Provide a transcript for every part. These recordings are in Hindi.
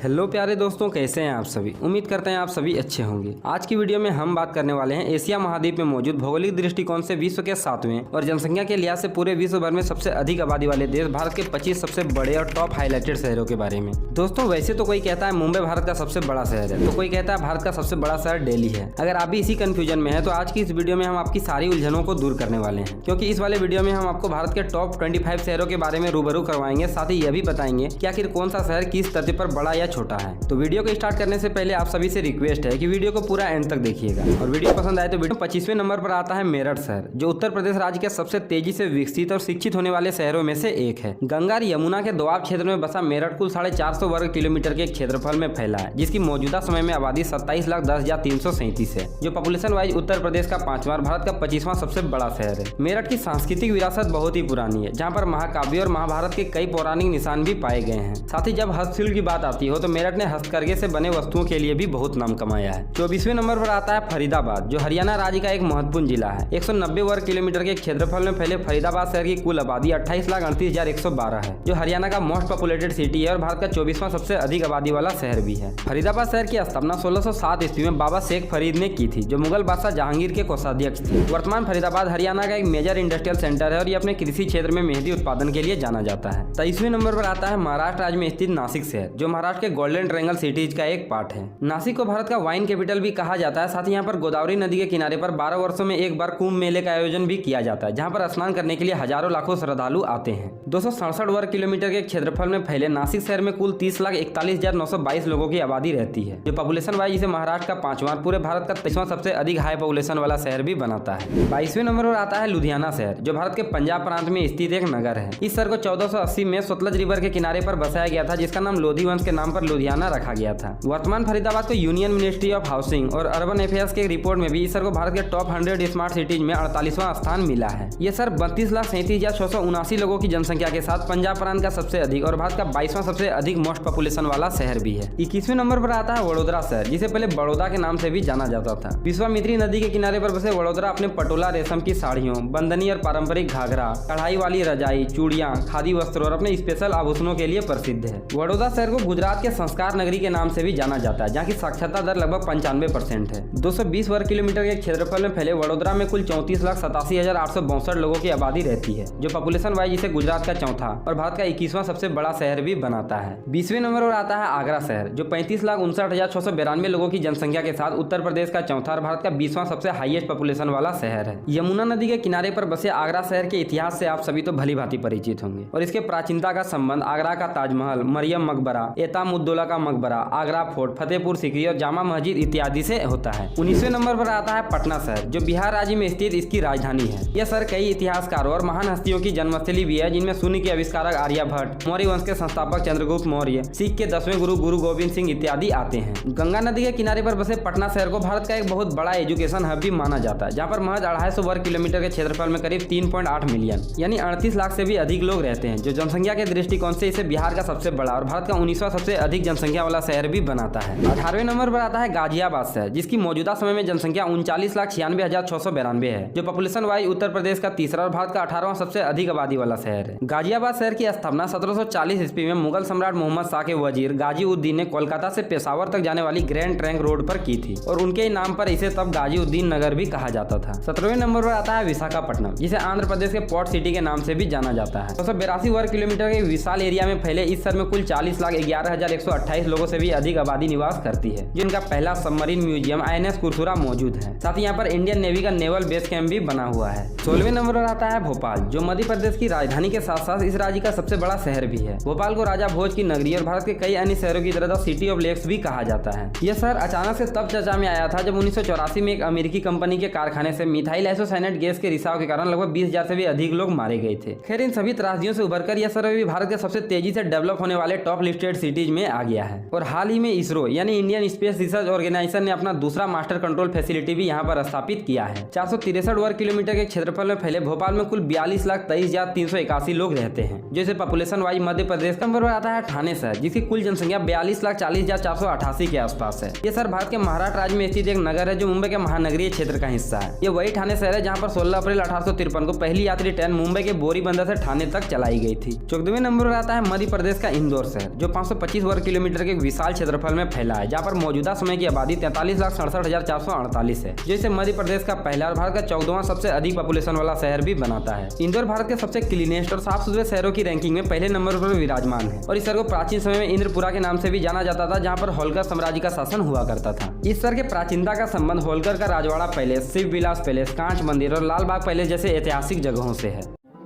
हेलो प्यारे दोस्तों, कैसे हैं आप सभी। उम्मीद करते हैं आप सभी अच्छे होंगे। आज की वीडियो में हम बात करने वाले हैं एशिया महाद्वीप में मौजूद भौगोलिक दृष्टिकोण से विश्व के 7वें और जनसंख्या के लिहाज से पूरे विश्व भर में सबसे अधिक आबादी वाले देश भारत के 25 सबसे बड़े और टॉप हाईलाइटेड शहरों के बारे में। दोस्तों, वैसे तो कोई कहता है मुंबई भारत का सबसे बड़ा शहर है, तो कोई कहता है भारत का सबसे बड़ा शहर दिल्ली है। अगर आप भी इसी कंफ्यूजन में है तो आज की इस वीडियो में हम आपकी सारी उलझनों को दूर करने वाले हैं, क्योंकि इस वाले वीडियो में हम आपको भारत के टॉप 25 शहरों के बारे में रूबरू करवाएंगे। साथ ही यह भी बताएंगे कि आखिर कौन सा शहर किस तथ्य पर बड़ा या छोटा है। तो वीडियो को स्टार्ट करने से पहले आप सभी से रिक्वेस्ट है कि वीडियो को पूरा एंड तक देखिएगा, और वीडियो पसंद आए तो वीडियो 25वें नंबर पर आता है मेरठ शहर, जो उत्तर प्रदेश राज्य के सबसे तेजी से विकसित और शिक्षित होने वाले शहरों में से एक है। गंगा और यमुना के दोआब क्षेत्र में बसा मेरठ कुल 450 वर्ग किलोमीटर के क्षेत्रफल में फैला है, जिसकी मौजूदा समय में आबादी 27,10,337 है, जो पॉपुलेशन वाइज उत्तर प्रदेश का 5वां और भारत का 25वां सबसे बड़ा शहर है। मेरठ की सांस्कृतिक विरासत बहुत ही पुरानी है, जहाँ पर महाकाव्य और महाभारत के कई पौराणिक निशान भी पाए गए हैं। साथ ही जब हस्तशिल्प की बात आती हो तो मेरठ ने हस्तकरघे से बने वस्तुओं के लिए भी बहुत नाम कमाया है। 24वें नंबर पर आता है फरीदाबाद, जो हरियाणा राज्य का एक महत्वपूर्ण जिला है। 190 वर्ग किलोमीटर के क्षेत्रफल में फैले फरीदाबाद शहर की कुल आबादी 28,38,112 है, जो हरियाणा का मोस्ट पॉपुलेटेड सिटी है और भारत का 24वां सबसे अधिक आबादी वाला शहर भी है। फरीदाबाद शहर की स्थापना 1607 ईस्वी में बाबा शेख फरीद ने की थी, जो मुगल बादशाह जहांगीर के कोषाध्यक्ष थे। वर्तमान फरीदाबाद हरियाणा का एक मेजर इंडस्ट्रियल सेंटर है और ये अपने कृषि क्षेत्र में मेहंदी उत्पादन के लिए जाना जाता है। 23वें नंबर पर आता है महाराष्ट्र राज्य में स्थित नासिक शहर, जो महाराष्ट्र के गोल्डन ट्रायंगल सिटीज का एक पार्ट है। नासिक को भारत का वाइन कैपिटल भी कहा जाता है। साथ ही यहाँ पर गोदावरी नदी के किनारे पर 12 वर्षों में एक बार कुंभ मेले का आयोजन भी किया जाता है, जहाँ पर स्नान करने के लिए हजारों लाखों श्रद्धालु आते हैं। 267 वर्ग किलोमीटर के क्षेत्रफल में फैले नासिक शहर में कुल 30,41,922 लोगों की आबादी रहती है, जो पॉपुलेशन वाइज इसे महाराष्ट्र का 5वां पूरे भारत का 23वां सबसे अधिक हाई पॉपुलेशन वाला शहर भी बनाता है। 22वें नंबर पर आता है लुधियाना शहर, जो भारत के पंजाब प्रांत में स्थित एक नगर है। इस शहर को 1480 में सतलज रिवर के किनारे पर बसाया गया था, जिसका नाम लोधी वंश के नाम पर लुधियाना रखा गया था। वर्तमान फरीदाबाद को यूनियन मिनिस्ट्री ऑफ हाउसिंग और अर्बन अफेयर्स के रिपोर्ट में भी इस शहर को भारत के टॉप 100 स्मार्ट सिटीज में 48वां स्थान मिला है। यह शहर 32,37,679 लोगों की जनसंख्या के साथ पंजाब प्रांत का सबसे अधिक और भारत का 22वां सबसे अधिक मोस्ट पॉपुलेशन वाला शहर भी है। 21वें नंबर पर आता है वडोदरा शहर, जिसे पहले बड़ौदा के नाम से भी जाना जाता था। विश्वामित्री नदी के किनारे पर बसे वडोदरा अपने पटोला रेशम की साड़ियों, बंदनी और पारंपरिक घाघरा, कढ़ाई वाली रजाई, चूड़ियां, खादी वस्त्र और अपने स्पेशल आभूषणों के लिए प्रसिद्ध है। वडोदरा शहर को गुजरात के संस्कार नगरी के नाम से भी जाना जाता है, जहाँ की साक्षरता दर लगभग 95% है। 220 वर्ग किलोमीटर के क्षेत्रफल में फैले वडोदरा में कुल 34,87,862 लोगों की आबादी रहती है, जो पॉपुलेशन वाइज इसे गुजरात का चौथा और भारत का 21वां सबसे बड़ा शहर भी बनाता है। 20वें नंबर पर आता है आगरा शहर, जो 35,59,692 लोगों की जनसंख्या के साथ उत्तर प्रदेश का चौथा और भारत का 20वां सबसे हाईएस्ट पॉपुलेशन वाला शहर है। यमुना नदी के किनारे पर बसे आगरा शहर के इतिहास से आप सभी तो भली भांति परिचित होंगे, और इसके प्राचीनता का संबंध आगरा का ताजमहल, मरियम मकबरा, एतामुद्दौला का मकबरा, आगरा फोर्ट, फतेहपुर सीकरी और जामा मस्जिद इत्यादि से होता है। 19वें नंबर पर आता है पटना शहर, जो बिहार राज्य में स्थित इसकी राजधानी है। यह शहर कई इतिहासकारों और महान हस्तियों की जन्मस्थली भी है, जिनमें शून्य के आविष्कारक आर्यभट्ट, मौर्य वंश के संस्थापक चंद्रगुप्त मौर्य, सिख के 10वें गुरु गुरु गोविंद सिंह इत्यादि आते हैं। गंगा नदी के किनारे पर बसे पटना शहर को भारत का एक बहुत बड़ा एजुकेशन हब भी माना जाता है, जहाँ पर महज 250 वर्ग किलोमीटर के क्षेत्रफल में करीब 3.8 मिलियन यानी 38 लाख से भी अधिक लोग रहते हैं, जो जनसंख्या के दृष्टिकोण से इसे बिहार का सबसे बड़ा और भारत का 19वां सबसे अधिक जनसंख्या वाला शहर भी बनाता है। 18वें नंबर पर आता है गाजियाबाद शहर, जिसकी मौजूदा समय में जनसंख्या 39,96,692 है, जो पॉपुलेशन वाइज उत्तर प्रदेश का तीसरा और भारत का 18वां सबसे अधिक आबादी वाला शहर है। गाजियाबाद शहर की स्थापना 1740 ईस्वी में मुगल सम्राट मोहम्मद शाह के वजीर गाजी उद्दीन ने कोलकाता से पेशावर तक जाने वाली ग्रैंड ट्रंक रोड पर की थी, और उनके नाम पर इसे तब गाजी उद्दीन नगर भी कहा जाता था। 17वें नंबर पर आता है विशाखापट्टनम, जिसे आंध्र प्रदेश के पोर्ट सिटी के नाम से भी जाना जाता है। 282 वर्ग किलोमीटर के विशाल एरिया में फैले इस शहर में कुल 40,11,128 लोगों से भी अधिक आबादी निवास करती है, जिनका पहला सबमरीन म्यूजियम INS कुरसुरा मौजूद है। साथ ही यहाँ पर इंडियन नेवी का नेवल बेस कैंप भी बना हुआ है। 16वें नंबर पर आता है भोपाल, जो मध्य प्रदेश की राजधानी के साथ साथ इस राज्य का सबसे बड़ा शहर भी है। भोपाल को राजा भोज की नगरी और भारत के कई अन्य शहरों की तरह सिटी ऑफ लेक्स भी कहा जाता है। यह शहर अचानक से तब चर्चा में आया था जब 1984 में एक अमेरिकी कंपनी के कारखाने से मिथाइल आइसोसाइनेट गैस के रिसाव के कारण लगभग 20,000 से भी अधिक लोग मारे गए थे। खैर, इन सभी त्रासदियों से उभरकर यह शहर भी भारत के सबसे तेजी से डेवलप होने वाले टॉप लिस्टेड सिटीज में आ गया है। और हाल ही में इसरो यानी इंडियन स्पेस रिसर्च ऑर्गेनाइजेशन ने अपना दूसरा मास्टर कंट्रोल फैसिलिटी भी यहाँ पर स्थापित किया है। 463 वर्ग किलोमीटर के क्षेत्रफल में फैले भोपाल में कुल 42,23,381 लोग रहते हैं, जो इसे पॉपुलेशन वाइज मध्य प्रदेश का नंबर पर आता है ठाणे शहर, जिसकी कुल जनसंख्या 42,40,488 के आसपास है। यह शहर भारत के महाराष्ट्र राज्य में स्थित एक नगर है, जो मुंबई के महानगरीय क्षेत्र का हिस्सा है। ये वही ठाणे शहर है जहाँ पर 16 अप्रैल 1853 को पहली यात्री ट्रेन मुंबई के बोरी बंदर से ठाणे तक चलाई गई थी। 14वें नंबर पर आता है मध्य प्रदेश का इंदौर शहर, जो 525 वर्ग किलोमीटर के विशाल क्षेत्रफल में फैला है, जहाँ पर मौजूदा समय की आबादी 43,67,448 है, जो इसे मध्य प्रदेश का पहला और भारत का 14वां सबसे अधिक पॉपुलेशन वाला शहर भी बनाता है। इंदौर भारत के सबसे क्लीनेस्ट और साफ सुथरे शहरों की रैंकिंग में पहले नंबर पर विराजमान है और इस शहर को प्राचीन समय में इंद्रपुरा के नाम से भी जाना जाता था, जहाँ पर होलकर साम्राज्य का शासन हुआ करता था। इस शहर के प्राचीनता का संबंध होलकर का राजवाड़ा पैलेस, शिव विलास पैलेस, कांच मंदिर और लाल बाग पैलेस जैसे ऐतिहासिक जगहों से है।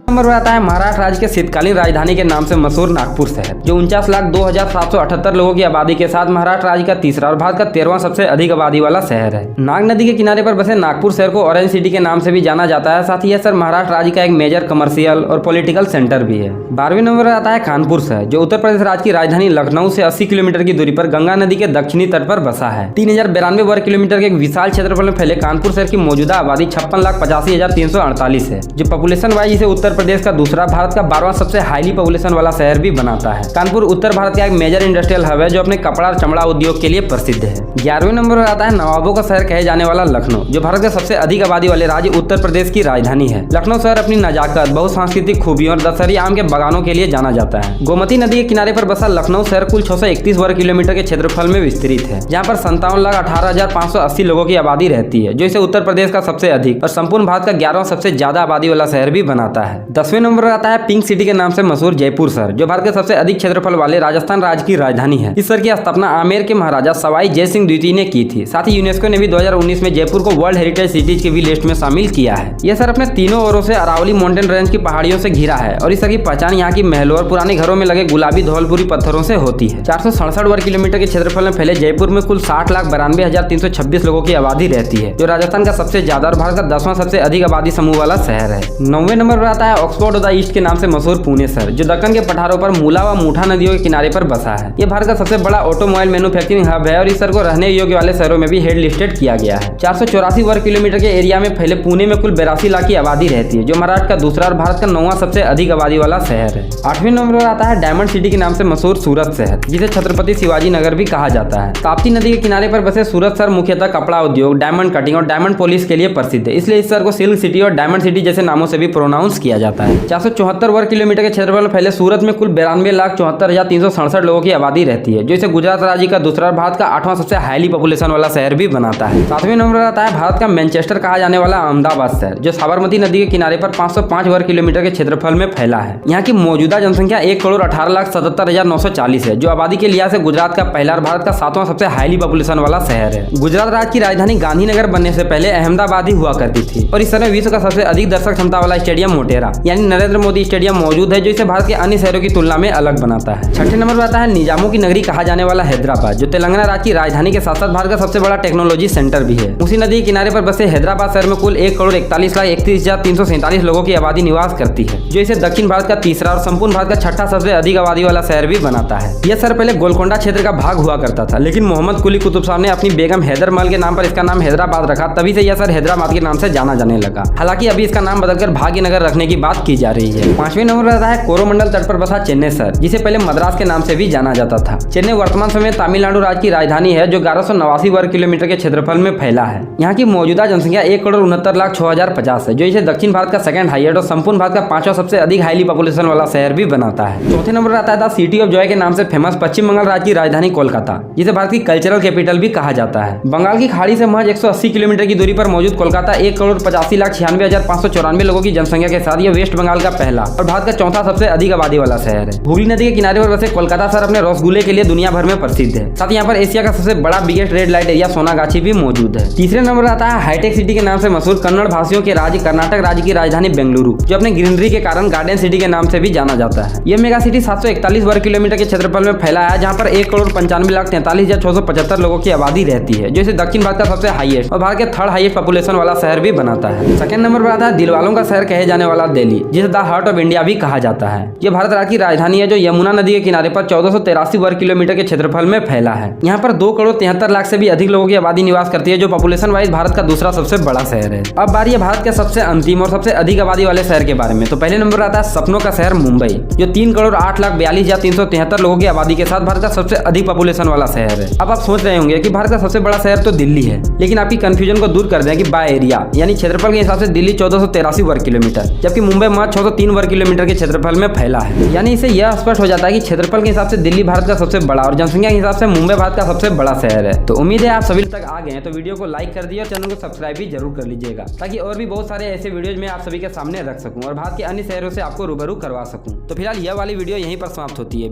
नंबर पर आता है महाराष्ट्र राज्य के शीतकालीन राजधानी के नाम से मशहूर नागपुर शहर, जो 49,02,778 लोगों की आबादी के साथ महाराष्ट्र राज्य का तीसरा और भारत का 13वां सबसे अधिक आबादी वाला शहर है। नाग नदी के किनारे पर बसे नागपुर शहर को ऑरेंज सिटी के नाम से भी जाना जाता है। साथ ही यह शहर महाराष्ट्र राज्य का एक मेजर कमर्शियल और पॉलिटिकल सेंटर भी है। 12वें नंबर पर आता है कानपुर शहर, जो उत्तर प्रदेश राज्य की राजधानी लखनऊ से 80 किलोमीटर की दूरी पर गंगा नदी के दक्षिणी तट पर बसा है। 3092 वर्ग किलोमीटर के एक विशाल क्षेत्रफल में फैले कानपुर शहर की मौजूदा आबादी 56,85,348 है, जो पॉपुलेशन वाइज इसे उत्तर प्रदेश का दूसरा, भारत का 12वां सबसे हाईली पॉपुलेशन वाला शहर भी बनाता है। कानपुर उत्तर भारत का एक मेजर इंडस्ट्रियल हब है, जो अपने कपड़ा और चमड़ा उद्योग के लिए प्रसिद्ध है। 11वें नंबर पर आता है नवाबों का शहर कहे जाने वाला लखनऊ, जो भारत के सबसे अधिक आबादी वाले राज्य उत्तर प्रदेश की राजधानी है। लखनऊ शहर अपनी नजाकत, बहुसांस्कृतिक खूबियों और दशहरी आम के बागानों के लिए जाना जाता है। गोमती नदी के किनारे पर बसा लखनऊ शहर कुल 631 वर्ग किलोमीटर के क्षेत्रफल में विस्तृत है, जहाँ पर 57,18,580 लोगों की आबादी रहती है, जो इसे उत्तर प्रदेश का सबसे अधिक और संपूर्ण भारत का 11वां सबसे ज्यादा आबादी वाला शहर भी बनाता है। 10वें नंबर पर आता है पिंक सिटी के नाम से मशहूर जयपुर शहर, जो भारत के सबसे अधिक क्षेत्रफल वाले राजस्थान राज्य की राजधानी है। इस शहर की स्थापना आमेर के महाराजा सवाई जय सिंह द्वितीय ने की थी। साथ ही यूनेस्को ने भी 2019 में जयपुर को वर्ल्ड हेरिटेज सिटीज की भी लिस्ट में शामिल किया है। यह शहर अपने तीनों ओरों से अरावली माउंटेन रेंज की पहाड़ियों से घिरा है और इस शहर की पहचान यहाँ की महलों और पुराने घरों में लगे गुलाबी धौलपुरी पत्थरों से होती है। 467 वर्ग किलोमीटर के क्षेत्रफल में फैले जयपुर में कुल 60,92,326 लोगों की आबादी रहती है, जो राजस्थान का सबसे ज्यादा और भारत का 10वां सबसे अधिक आबादी समूह वाला शहर है। 9वें नंबर पर आता है ऑक्सफोर्ड ऑफ द ईस्ट के नाम से मशहूर पुणे शहर, जो दक्कन के पठारों पर मूला व मूठा नदियों के किनारे पर बसा है। यह भारत का सबसे बड़ा ऑटोमोबाइल मैन्युफैक्चरिंग हब है और इस शहर को रहने योग्य वाले शहरों में भी हेड लिस्टेड किया गया है। 484 वर्ग किलोमीटर के एरिया में फैले पुणे में कुल 82 लाख की आबादी रहती है, जो महाराष्ट्र का दूसरा और भारत का 9वां सबसे अधिक आबादी वाला शहर है। 8वें नंबर पर आता है डायमंड सिटी के नाम से मशहूर सूरत शहर, जिसे छत्रपति शिवाजी नगर भी कहा जाता है। ताप्ती नदी के किनारे पर बसे सूरत शहर मुख्यतः कपड़ा उद्योग, डायमंड कटिंग और डायमंड पॉलिश के लिए प्रसिद्ध है, इसलिए इस शहर को सिल्क सिटी और डायमंड सिटी जैसे नामों से भी प्रोनाउंस किया जाता है। 474 वर्ग किलोमीटर के क्षेत्रफल में फैले सूरत में कुल 92,74,367 लोगों की आबादी रहती है, जो इसे गुजरात राज्य का दूसरा और भारत का 8वां सबसे हाईली पॉपुलेशन वाला शहर भी बनाता है। 7वें नंबर पर आता है भारत का मैनचेस्टर कहा जाने वाला अहमदाबाद शहर, जो साबरमती नदी के किनारे पर 505 वर्ग किलोमीटर के क्षेत्रफल में फैला है। यहाँ की मौजूदा जनसंख्या 1,18,77,940 है, जो आबादी के लिहाज से गुजरात का पहला और भारत का 7वां सबसे हाईली पॉपुलेशन वाला शहर है। गुजरात राज्य की राजधानी गांधीनगर बनने से पहले अहमदाबाद ही हुआ करती थी और इस समय विश्व का सबसे अधिक दर्शक क्षमता वाला स्टेडियम मोटेरा यानी नरेंद्र मोदी स्टेडियम मौजूद है, जो इसे भारत के अन्य शहरों की तुलना में अलग बनाता है। 6ठे नंबर पर आता है निजामों की नगरी कहा जाने वाला हैदराबाद, जो तेलंगाना राज्य की राजधानी के साथ साथ भारत का सबसे बड़ा टेक्नोलॉजी सेंटर भी है। उसी नदी के किनारे पर बसे हैदराबाद शहर में कुल 1,41,31,347 लोगों की आबादी निवास करती है, जो इसे दक्षिण भारत का तीसरा और संपूर्ण भारत का 6ठा सबसे अधिक आबादी वाला शहर भी बनाता है। यह शहर पहले गोलकोंडा क्षेत्र का भाग हुआ करता था, लेकिन मोहम्मद कुली कुतुब साहब ने अपनी बेगम हैदर महल के नाम पर इसका नाम हैदराबाद रखा, तभी से यह शहर हैदराबाद के नाम से जाना जाने लगा। हालांकि अभी इसका नाम बदलकर भाग्यनगर रखने की बात की जा रही है। 5वें नंबर पर आता है कोरोमंडल तट पर बसा चेन्नई शहर, जिसे पहले मद्रास के नाम से भी जाना जाता था। चेन्नई वर्तमान समय तमिलनाडु राज्य की राजधानी है, जो 1189 वर्ग किलोमीटर के क्षेत्रफल में फैला है। यहाँ की मौजूदा जनसंख्या 1,69,06,050 है, जो इसे दक्षिण भारत का सेकंड हाईएस्ट और संपूर्ण भारत का 5वां सबसे अधिक हाईली पॉपुलेशन वाला शहर भी बनाता है। चौथे नंबर पर आता है द सिटी ऑफ जॉय के नाम से फेमस पश्चिम बंगाल राज्य की राजधानी कोलकाता, जिसे भारत की कल्चरल कैपिटल भी कहा जाता है। बंगाल की खाड़ी से महज 180 किलोमीटर की दूरी पर मौजूद कोलकाता 1,85,96,994 लोगों की जनसंख्या के साथ यह वेस्ट बंगाल का पहला और भारत का 4था सबसे अधिक आबादी वाला शहर है। हुगली नदी के किनारे पर बसे कोलकाता शहर अपने रसगुल्ले के लिए दुनिया भर में प्रसिद्ध है। साथ ही यहाँ पर एशिया का सबसे बड़ा biggest red light area Sonagachi भी मौजूद है। तीसरे नंबर आता है हाईटेक सिटी के नाम से मशहूर कन्नड़ भाषियों के राज्य कर्नाटक राज्य की राजधानी बेंगलुरु, जो अपने ग्रीनरी के कारण गार्डन सिटी के नाम से भी जाना जाता है। यह मेगा सिटी 741 वर्ग किलोमीटर के क्षेत्रफल में फैला है, जहाँ पर 1,95,43,675 लोगों की आबादी रहती है, जो इसे दक्षिण भारत का सबसे हाईएस्ट और भारत के थर्ड हाईएस्ट पॉपुलेशन वाला शहर भी बनाता है। सेकंड नंबर पर आता है दिलवालों का शहर कहे जाने वाला दिल्ली, जिसे द हार्ट ऑफ इंडिया भी कहा जाता है। यह भारत राज्य की राजधानी है, जो यमुना नदी के किनारे पर 1483 वर्ग किलोमीटर के क्षेत्रफल में फैला है। यहाँ पर 2,73,00,000 से भी अधिक लोगों की आबादी निवास करती है, जो पॉपुलेशन वाइज भारत का दूसरा सबसे बड़ा शहर है। अब बारी है भारत के सबसे अंतिम और सबसे अधिक आबादी वाले शहर के बारे में। तो पहले नंबर आता है सपनों का शहर मुंबई, जो 3,08,42,373 लोगों की आबादी के साथ भारत का सबसे अधिक पॉपुलेशन वाला शहर है। अब आप सोच रहे होंगे कि भारत का सबसे बड़ा शहर तो दिल्ली है, लेकिन आपकी कंफ्यूजन को दूर कर दें कि बाय एरिया यानी क्षेत्रफल के हिसाब से दिल्ली 1483 वर्ग किलोमीटर, जबकि मुंबई महज 603 वर्ग किलोमीटर के क्षेत्रफल में फैला है। यानी इससे यह स्पष्ट हो जाता है कि क्षेत्रफल के हिसाब से दिल्ली भारत का सबसे बड़ा और जनसंख्या के हिसाब से मुंबई भारत का सबसे बड़ा शहर है। तो उम्मीद है आप सभी तक आ गए हैं, तो वीडियो को लाइक कर दिए और चैनल को सब्सक्राइब भी जरूर कर लीजिएगा, ताकि और भी बहुत सारे ऐसे वीडियोज में आप सभी के सामने रख सकूं और भारत के अन्य शहरों से आपको रूबरू करवा सकूं। तो फिलहाल यह वाली वीडियो यहीं पर समाप्त होती है।